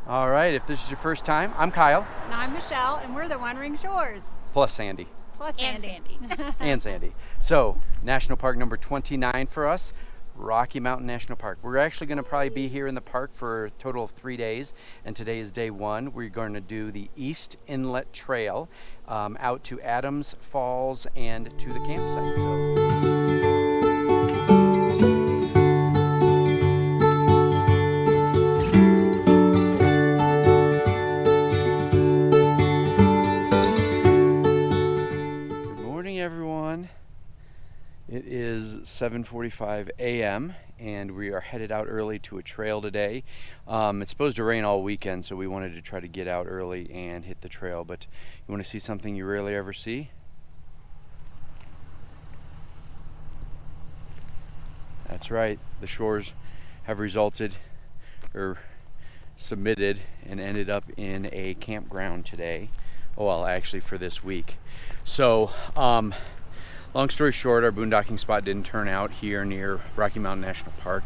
All right, if this is your first time, I'm Kyle. And I'm Michelle, and we're the Wandering Shores. Plus Sandy. Plus Sandy. And Sandy. So, National Park number 29 for us, Rocky Mountain National Park. We're actually going to probably be here in the park for a total of 3 days, and today is day one. We're going to do the East Inlet Trail out to Adams Falls and to the campsite. Everyone, it is 7:45 a.m. and we are headed out early to a trail today. It's supposed to rain all weekend, so we wanted to try to get out early and hit the trail. But you want to see something you rarely ever see? That's right, the shores have submitted and ended up in a campground today. Well, actually for this week. So, long story short, our boondocking spot didn't turn out here near Rocky Mountain National Park,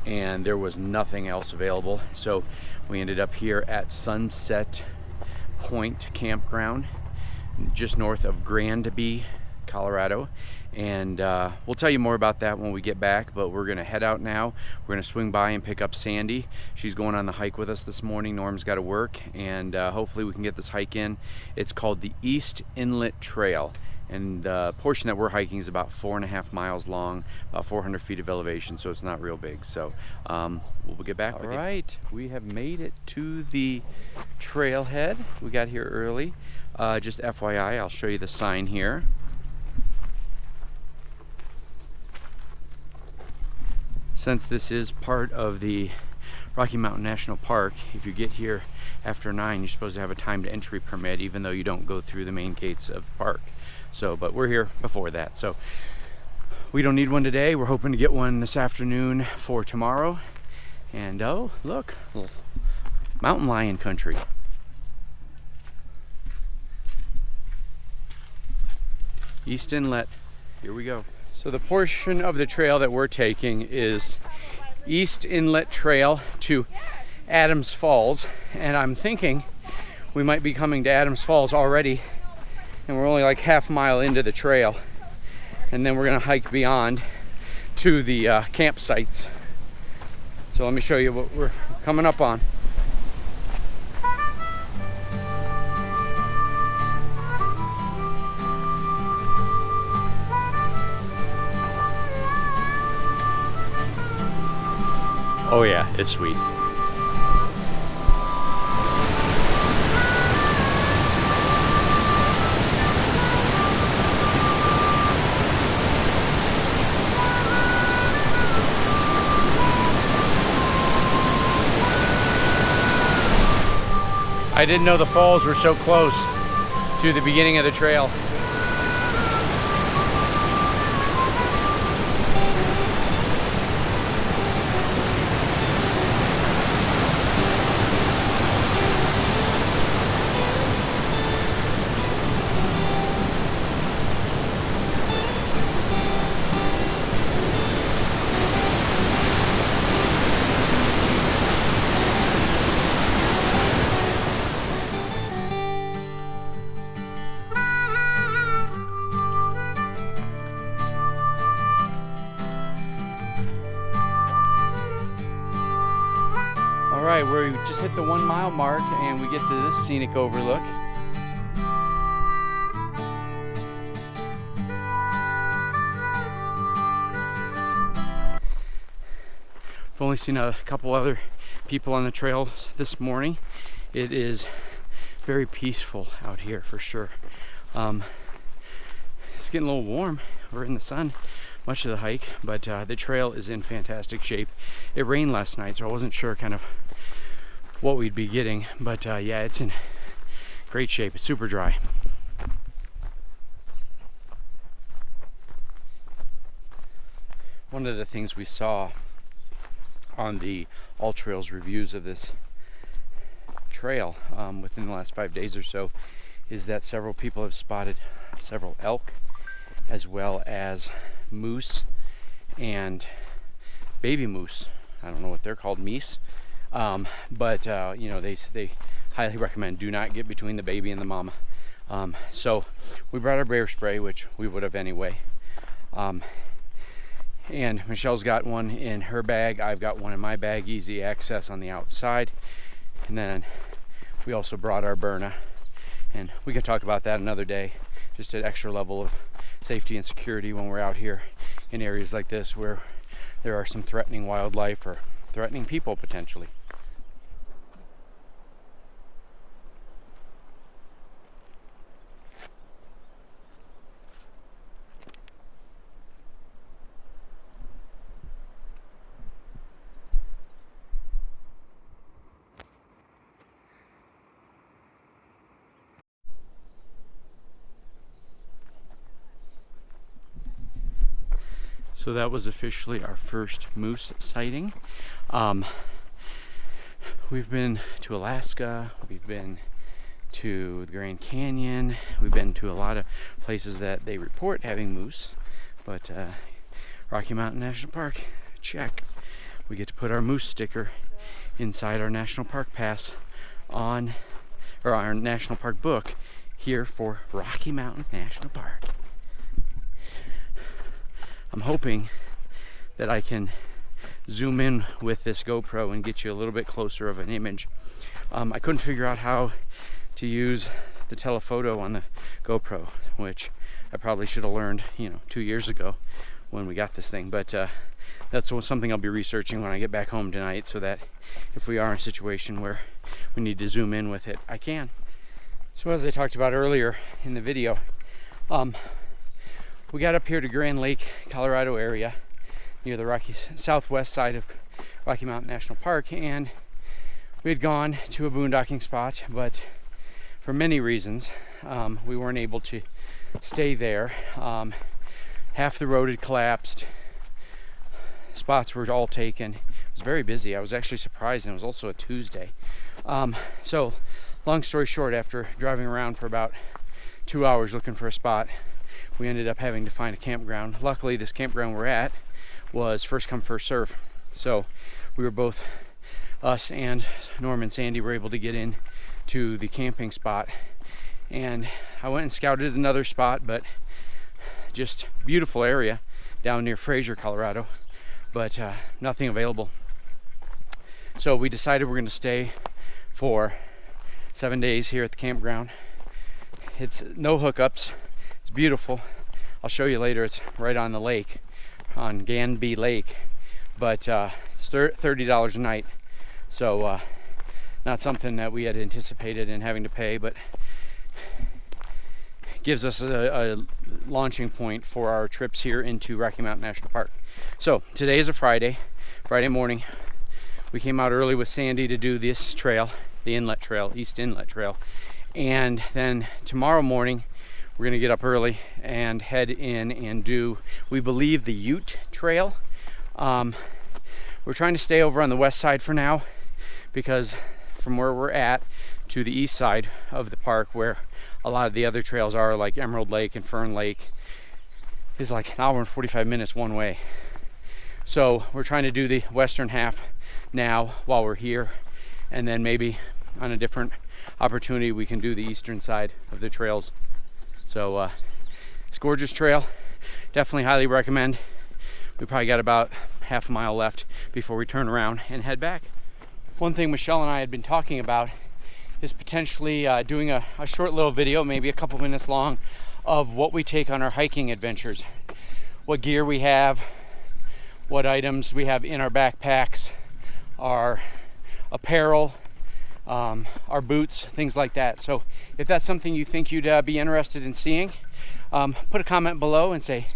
and there was nothing else available. So we ended up here at Sunset Point Campground, just north of Granby, Colorado. And we'll tell you more about that when we get back, but we're gonna head out now. We're gonna swing by and pick up Sandy. She's going on the hike with us this morning. Norm's got to work, and hopefully we can get this hike in. It's called the East Inlet Trail, and the portion that we're hiking is about 4.5 miles long, about 400 feet of elevation, so it's not real big. So we'll get back with you. All right, we have made it to the trailhead. We got here early. Just FYI, I'll show you the sign here. Since this is part of the Rocky Mountain National Park, if you get here after 9, you're supposed to have a timed entry permit, even though you don't go through the main gates of the park. So, but we're here before that, so we don't need one today. We're hoping to get one this afternoon for tomorrow. And oh, look, mountain lion country. East Inlet, here we go. So the portion of the trail that we're taking is East Inlet Trail to Adams Falls, and I'm thinking we might be coming to Adams Falls already, and we're only like half a mile into the trail, and then we're gonna hike beyond to the campsites. So let me show you what we're coming up on. Oh yeah, it's sweet. I didn't know the falls were so close to the beginning of the trail. All right, we just hit the 1 mile mark and we get to this scenic overlook. I've only seen a couple other people on the trail this morning. It is very peaceful out here for sure. It's getting a little warm. We're in the sun much of the hike, but the trail is in fantastic shape. It rained last night, so I wasn't sure kind of what we'd be getting, but yeah, it's in great shape. It's super dry. One of the things we saw on the All Trails reviews of this trail within the last 5 days or so is that several people have spotted several elk, as well as moose and baby moose. I don't know what they're called, meese. But you know, they highly recommend do not get between the baby and the mama. So we brought our bear spray, which we would have anyway. And Michelle's got one in her bag. I've got one in my bag, easy access on the outside. And then we also brought our Berna, and we could talk about that another day. Just an extra level of safety and security when we're out here in areas like this where there are some threatening wildlife or threatening people potentially. So that was officially our first moose sighting. We've been to Alaska, we've been to the Grand Canyon, we've been to a lot of places that they report having moose, but Rocky Mountain National Park, check. We get to put our moose sticker inside our National Park Pass on, or our National Park book here for Rocky Mountain National Park. I'm hoping that I can zoom in with this GoPro and get you a little bit closer of an image. I couldn't figure out how to use the telephoto on the GoPro, which I probably should have learned, 2 years ago when we got this thing. But that's something I'll be researching when I get back home tonight, so that if we are in a situation where we need to zoom in with it, I can. So as I talked about earlier in the video, we got up here to Grand Lake, Colorado area, near the southwest side of Rocky Mountain National Park, and we had gone to a boondocking spot, but for many reasons, we weren't able to stay there. Half the road had collapsed, spots were all taken. It was very busy. I was actually surprised, and it was also a Tuesday. So long story short, after driving around for about 2 hours looking for a spot, we ended up having to find a campground. Luckily, this campground we're at was first come, first serve. So we were both, us and Norm and Sandy, were able to get in to the camping spot. And I went and scouted another spot, but just beautiful area down near Fraser, Colorado, but nothing available. So we decided we're going to stay for 7 days here at the campground. It's no hookups. It's beautiful. I'll show you later. It's right on the lake, on Ganby Lake, but it's $30 a night. So not something that we had anticipated in having to pay, but gives us a launching point for our trips here into Rocky Mountain National Park. So today is a Friday morning. We came out early with Sandy to do this trail, the Inlet Trail, East Inlet Trail, and then tomorrow morning we're going to get up early and head in and do, we believe, the Ute Trail. We're trying to stay over on the west side for now, because from where we're at to the east side of the park, where a lot of the other trails are, like Emerald Lake and Fern Lake, is like an hour and 45 minutes one way. So we're trying to do the western half now while we're here, and then maybe on a different opportunity we can do the eastern side of the trails. So it's a gorgeous trail. Definitely highly recommend. We probably got about half a mile left before we turn around and head back. One thing Michelle and I had been talking about is potentially doing a short little video, maybe a couple minutes long, of what we take on our hiking adventures. What gear we have, what items we have in our backpacks, our apparel, our boots, things like that. So if that's something you think you'd be interested in seeing, put a comment below and say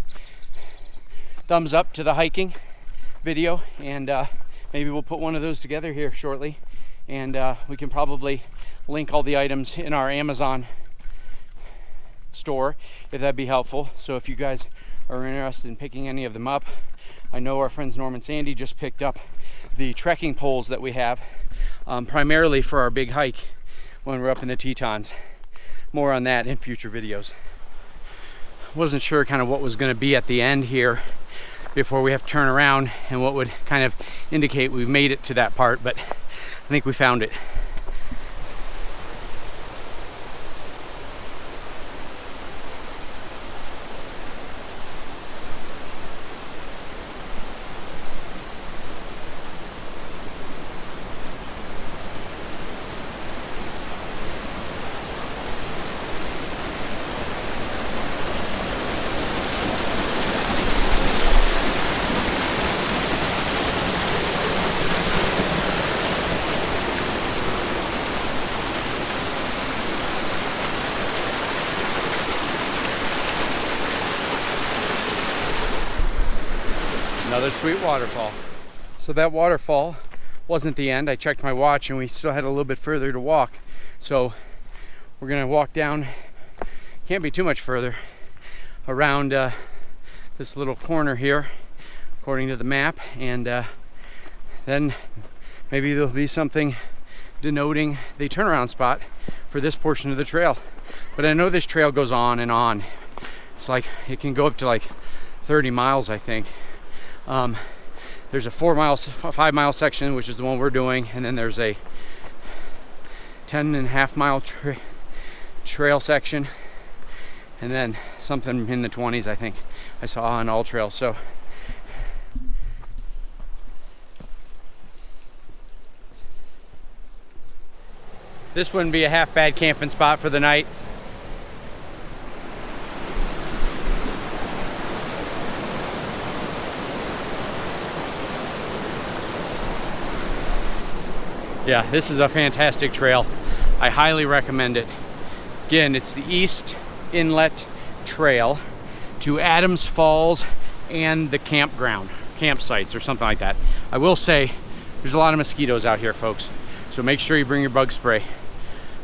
thumbs up to the hiking video, and maybe we'll put one of those together here shortly, and we can probably link all the items in our Amazon store if that'd be helpful. So if you guys are interested in picking any of them up, I know our friends Norm and Sandy just picked up the trekking poles that we have, primarily for our big hike when we're up in the Tetons. More on that in future videos. Wasn't sure kind of what was going to be at the end here before we have to turn around and what would kind of indicate we've made it to that part, but I think we found it. Another sweet waterfall. So that waterfall wasn't the end. I checked my watch and we still had a little bit further to walk. So we're gonna walk down, can't be too much further, around this little corner here, according to the map. And then maybe there'll be something denoting the turnaround spot for this portion of the trail. But I know this trail goes on and on. It's like, it can go up to like 30 miles, I think. There's a 5 mile section, which is the one we're doing, and then there's a 10.5 mile trail section, and then something in the 20s, I think I saw on all trails. So this wouldn't be a half bad camping spot for the night. Yeah, this is a fantastic trail. I highly recommend it. Again, it's the East Inlet Trail to Adams Falls and the campground, campsites or something like that. I will say there's a lot of mosquitoes out here, folks. So make sure you bring your bug spray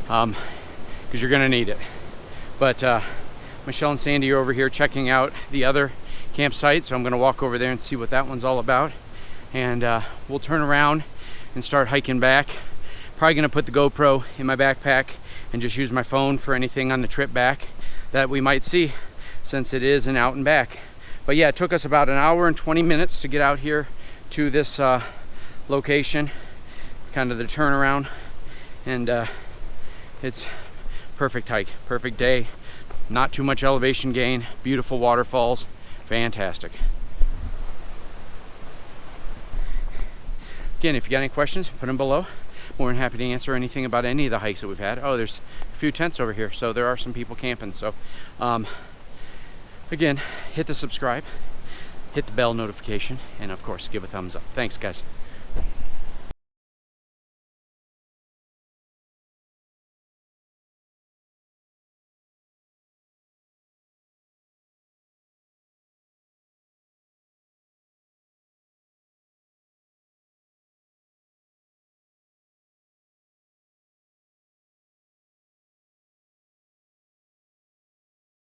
because you're gonna need it. But Michelle and Sandy are over here checking out the other campsite. So I'm gonna walk over there and see what that one's all about. And we'll turn around and start hiking back. Probably gonna put the GoPro in my backpack and just use my phone for anything on the trip back that we might see, since it is an out and back. But yeah, it took us about an hour and 20 minutes to get out here to this location, kind of the turnaround, and it's perfect hike, perfect day, not too much elevation gain, beautiful waterfalls, fantastic. Again, if you got any questions, put them below. More than happy to answer anything about any of the hikes that we've had. Oh, there's a few tents over here, so there are some people camping. So again, hit the subscribe, hit the bell notification, and of course give a thumbs up. Thanks, guys.